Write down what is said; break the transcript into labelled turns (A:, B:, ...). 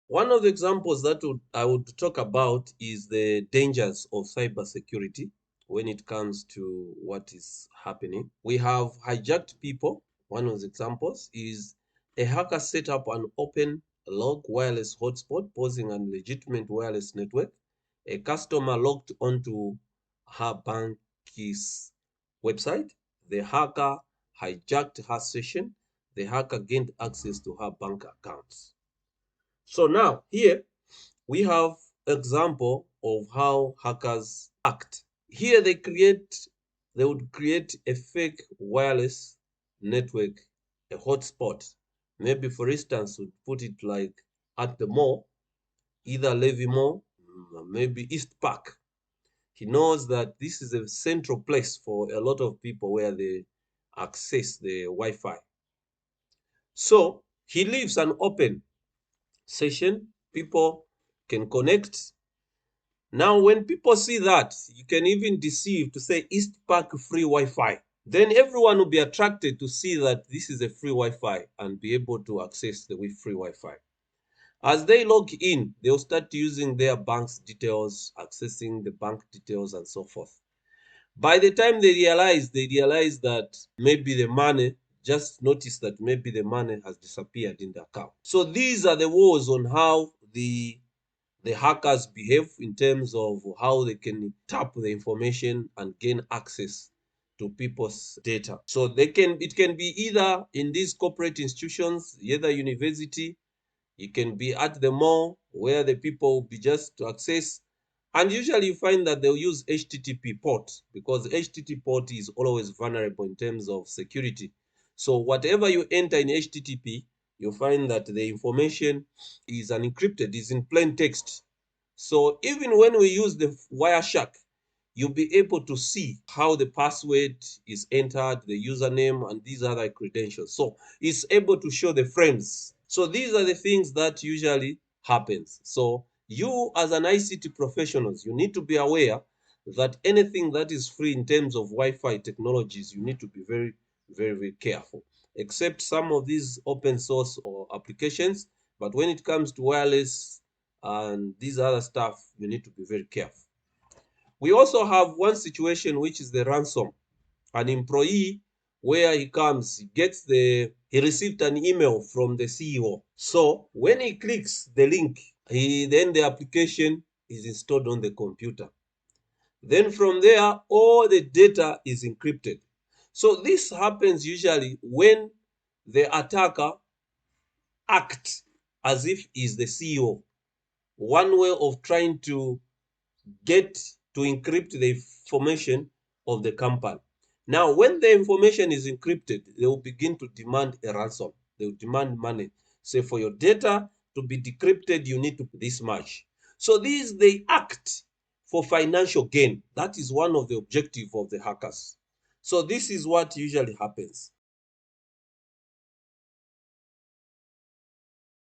A: One of the examples that I would talk about is the dangers of cybersecurity when it comes to what is happening. We have hijacked people. One of the examples is a hacker set up an open log wireless hotspot posing an legitimate wireless network. A customer logged onto her bank's website. The hacker hijacked her session. The hacker gained access to her bank accounts. So now here we have example of how hackers act. Here they would create a fake wireless network, a hotspot. Maybe for instance, would put it like at the mall, either Levy Mall, maybe East Park. He knows that this is a central place for a lot of people where they access the Wi-Fi. So he leaves an open session. People can connect. Now, when people see that, you can even deceive to say East Park free Wi-Fi. Then everyone will be attracted to see that this is a free Wi-Fi and be able to access the free Wi-Fi. As they log in, they'll start using their bank's details, accessing the bank details and so forth. By the time they realize that maybe the money, just notice that maybe the money has disappeared in the account. So these are the woes on how the hackers behave in terms of how they can tap the information and gain access to people's data. So it can be either in these corporate institutions, either university, it can be at the mall where the people will be just to access. And usually you find that they'll use HTTP port because HTTP port is always vulnerable in terms of security. So whatever you enter in HTTP, you find that the information is unencrypted, is in plain text. So even when we use the Wireshark, you'll be able to see how the password is entered, the username, and these other credentials. So it's able to show the frames. So these are the things that usually happens. So you as an ICT professionals, you need to be aware that anything that is free in terms of Wi-Fi technologies, you need to be very, very, very careful. Except some of these open source or applications, but when it comes to wireless and these other stuff, you need to be very careful. We also have one situation which is the ransom. An employee where he comes, he received an email from the CEO. So when he clicks the link, then the application is installed on the computer. Then from there, all the data is encrypted. So this happens usually when the attacker acts as if he's the CEO. One way of trying to get to encrypt the information of the company. Now, when the information is encrypted, they will begin to demand a ransom. They will demand money. Say, for your data to be decrypted, you need to pay this much. So they act for financial gain. That is one of the objectives of the hackers. So this is what usually happens.